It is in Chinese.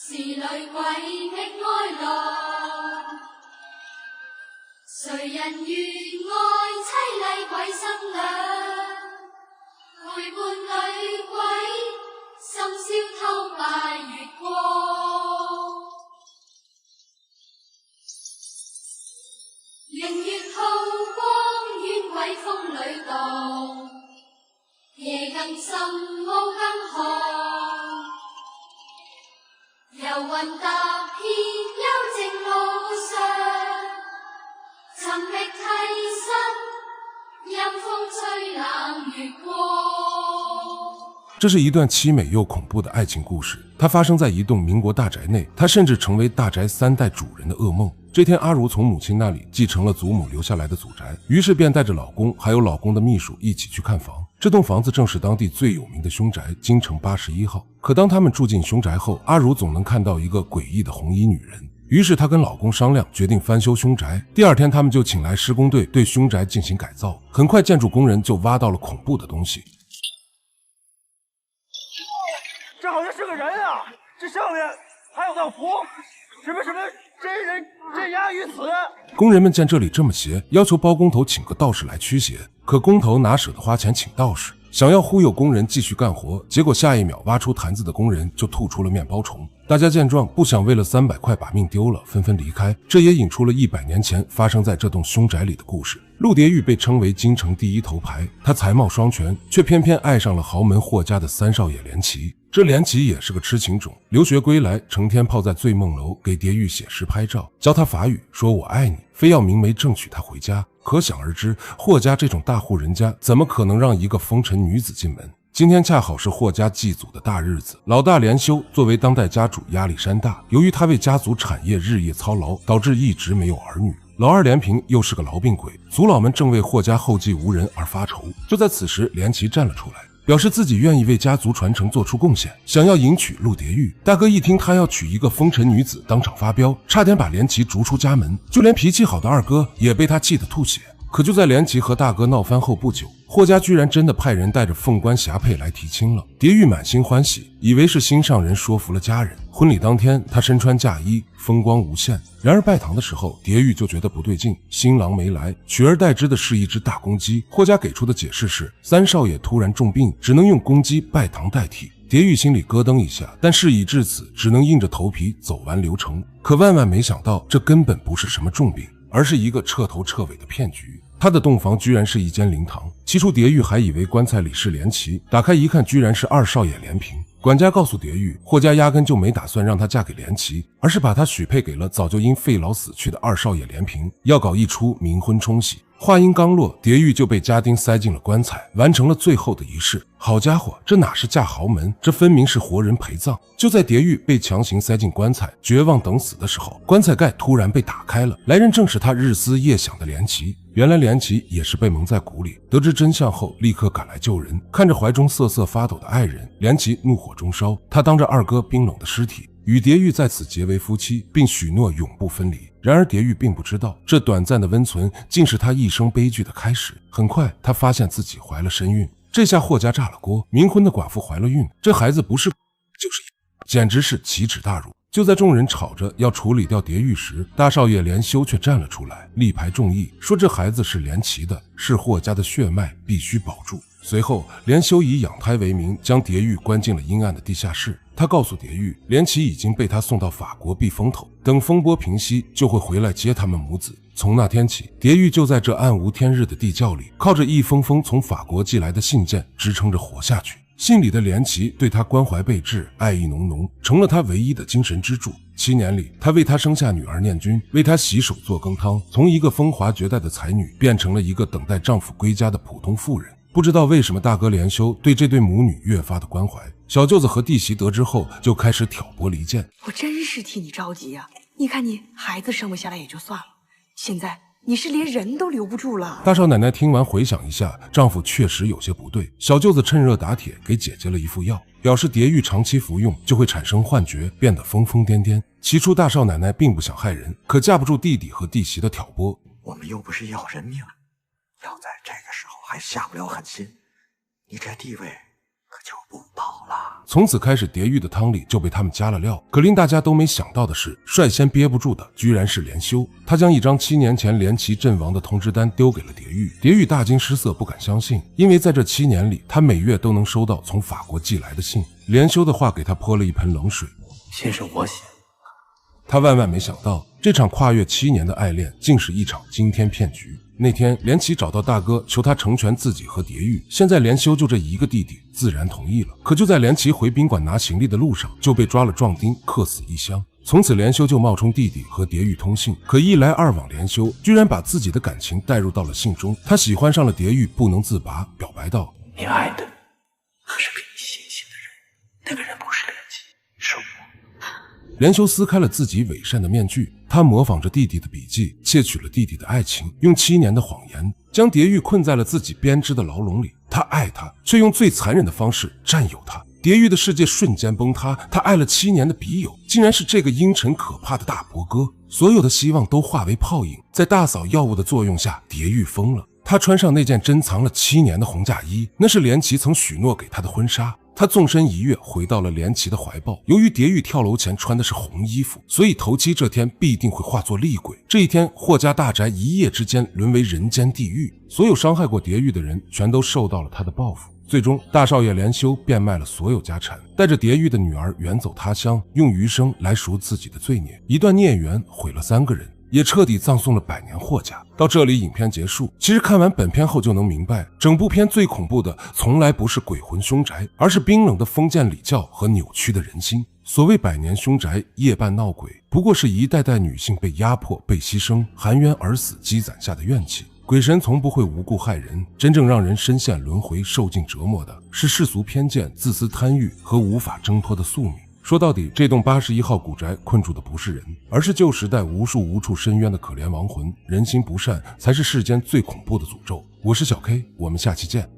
是女鬼的哀乐，谁人愿爱凄厉鬼新娘？陪伴女鬼，深宵偷拜月光。明月透光，冤鬼风里荡，夜更深，雾更寒。游魂踏遍幽静路上，寻觅替身，阴风吹冷月光。这是一段凄美又恐怖的爱情故事，它发生在一栋民国大宅内，它甚至成为大宅3代主人的噩梦。这天，阿如从母亲那里继承了祖母留下来的祖宅，于是便带着老公还有老公的秘书一起去看房。这栋房子正是当地最有名的凶宅京城81号。可当他们住进凶宅后，阿如总能看到一个诡异的红衣女人。于是她跟老公商量，决定翻修凶宅。第二天，他们就请来施工队对凶宅进行改造。很快，建筑工人就挖到了恐怖的东西。这好像是个人啊！这上面还有道符，什么真人镇压于此。工人们见这里这么邪，要求包工头请个道士来驱邪。可工头哪舍得花钱请道士，想要忽悠工人继续干活，结果下一秒挖出坛子的工人就吐出了面包虫。大家见状，不想为了300块把命丢了，纷纷离开。这也引出了100年前发生在这栋凶宅里的故事。陆蝶玉被称为京城第一头牌，她才貌双全，却偏偏爱上了豪门霍家的3少爷连奇。这连奇也是个痴情种，留学归来，成天泡在醉梦楼给蝶玉写诗拍照，教她法语，说我爱你，非要明媒正娶她回家。可想而知，霍家这种大户人家怎么可能让一个风尘女子进门？今天恰好是霍家祭祖的大日子，老大连修作为当代家主压力山大，由于他为家族产业日夜操劳，导致一直没有儿女。老二连平又是个痨病鬼，族老们正为霍家后继无人而发愁。就在此时，连奇站了出来，表示自己愿意为家族传承做出贡献，想要迎娶陆蝶玉。大哥一听他要娶一个风尘女子，当场发飙，差点把连奇逐出家门。就连脾气好的二哥也被他气得吐血。可就在连奇和大哥闹翻后不久，霍家居然真的派人带着凤冠霞帔来提亲了。蝶玉满心欢喜，以为是心上人说服了家人。婚礼当天，她身穿嫁衣，风光无限。然而拜堂的时候，蝶玉就觉得不对劲，新郎没来，取而代之的是一只大公鸡。霍家给出的解释是3少爷突然重病，只能用公鸡拜堂代替。蝶玉心里咯噔一下，但事已至此，只能硬着头皮走完流程。可万万没想到，这根本不是什么重病，而是一个彻头彻尾的骗局。他的洞房居然是一间灵堂，起初蝶玉还以为棺材里是连奇，打开一看，居然是2少爷连平。管家告诉蝶玉，霍家压根就没打算让她嫁给连奇，而是把她许配给了早就因肺痨死去的2少爷连平，要搞一出冥婚冲喜。话音刚落，蝶玉就被家丁塞进了棺材，完成了最后的仪式。好家伙，这哪是嫁豪门，这分明是活人陪葬。就在蝶玉被强行塞进棺材，绝望等死的时候，棺材盖突然被打开了，来人正是他日思夜想的连奇。原来连奇也是被蒙在鼓里，得知真相后立刻赶来救人。看着怀中瑟瑟发抖的爱人，连奇怒火中烧，他当着二哥冰冷的尸体，与蝶玉在此结为夫妻，并许诺永不分离。然而蝶玉并不知道，这短暂的温存竟是他一生悲剧的开始。很快他发现自己怀了身孕，这下霍家炸了锅，冥婚的寡妇怀了孕，这孩子不是就是简直是奇耻大辱。就在众人吵着要处理掉蝶玉时，大少爷连修却站了出来，力排众议，说这孩子是连奇的，是霍家的血脉，必须保住。随后连修以养胎为名，将蝶玉关进了阴暗的地下室。他告诉蝶玉，连奇已经被他送到法国避风头，等风波平息就会回来接他们母子。从那天起，蝶玉就在这暗无天日的地窖里，靠着一封封从法国寄来的信件支撑着活下去。信里的连奇对他关怀备至，爱意浓浓，成了他唯一的精神支柱。7年里，他为他生下女儿念君，为他洗手做羹汤，从一个风华绝代的才女变成了一个等待丈夫归家的普通妇人。不知道为什么大哥连修对这对母女越发的关怀，小舅子和弟媳得知后就开始挑拨离间。我真是替你着急呀！你看你孩子生不下来也就算了，现在你是连人都留不住了。大少奶奶听完回想一下，丈夫确实有些不对。小舅子趁热打铁给姐姐了一副药，表示蝶玉长期服用就会产生幻觉，变得疯疯癫癫。起初大少奶奶并不想害人，可架不住弟弟和弟媳的挑拨。我们又不是要人命，要在这个时候还下不了狠心，你这地位可就不保了。从此开始，蝶玉的汤里就被他们加了料。可令大家都没想到的是，率先憋不住的居然是连修。他将一张7年前连齐阵亡的通知单丢给了蝶玉。蝶玉大惊失色，不敢相信，因为在这7年里，他每月都能收到从法国寄来的信。连修的话给他泼了一盆冷水。信是我写的。他万万没想到，这场跨越7年的爱恋竟是一场惊天骗局。那天，连齐找到大哥，求他成全自己和蝶玉。现在连修就这一个弟弟，自然同意了。可就在连齐回宾馆拿行李的路上，就被抓了壮丁，客死异乡。从此，连修就冒充弟弟和蝶玉通信。可一来二往，连修居然把自己的感情带入到了信中。他喜欢上了蝶玉，不能自拔，表白道：“你爱的可是给你写信的人，那个人不是连齐，是我。”连修撕开了自己伪善的面具，他模仿着弟弟的笔记，窃取了弟弟的爱情，用7年的谎言将蝶玉困在了自己编织的牢笼里。他爱她，却用最残忍的方式占有她。蝶玉的世界瞬间崩塌，他爱了7年的笔友，竟然是这个阴沉可怕的大伯哥。所有的希望都化为泡影。在大嫂药物的作用下，蝶玉疯了。他穿上那件珍藏了7年的红嫁衣，那是连齐曾许诺给他的婚纱。他纵身一跃，回到了连齐的怀抱。由于蝶玉跳楼前穿的是红衣服，所以头七这天必定会化作厉鬼。这一天，霍家大宅一夜之间沦为人间地狱，所有伤害过蝶玉的人全都受到了他的报复。最终，大少爷连修变卖了所有家产，带着蝶玉的女儿远走他乡，用余生来赎自己的罪孽。一段孽缘毁了3个人，也彻底葬送了百年霍家。到这里，影片结束。其实看完本片后就能明白，整部片最恐怖的从来不是鬼魂凶宅，而是冰冷的封建礼教和扭曲的人心。所谓百年凶宅，夜半闹鬼，不过是一代代女性被压迫、被牺牲、含冤而死积攒下的怨气。鬼神从不会无故害人，真正让人深陷轮回、受尽折磨的是世俗偏见、自私贪欲和无法挣脱的宿命。说到底，这栋81号古宅困住的不是人，而是旧时代无数无处深渊的可怜亡魂。人心不善才是世间最恐怖的诅咒。我是小 K，我们下期见。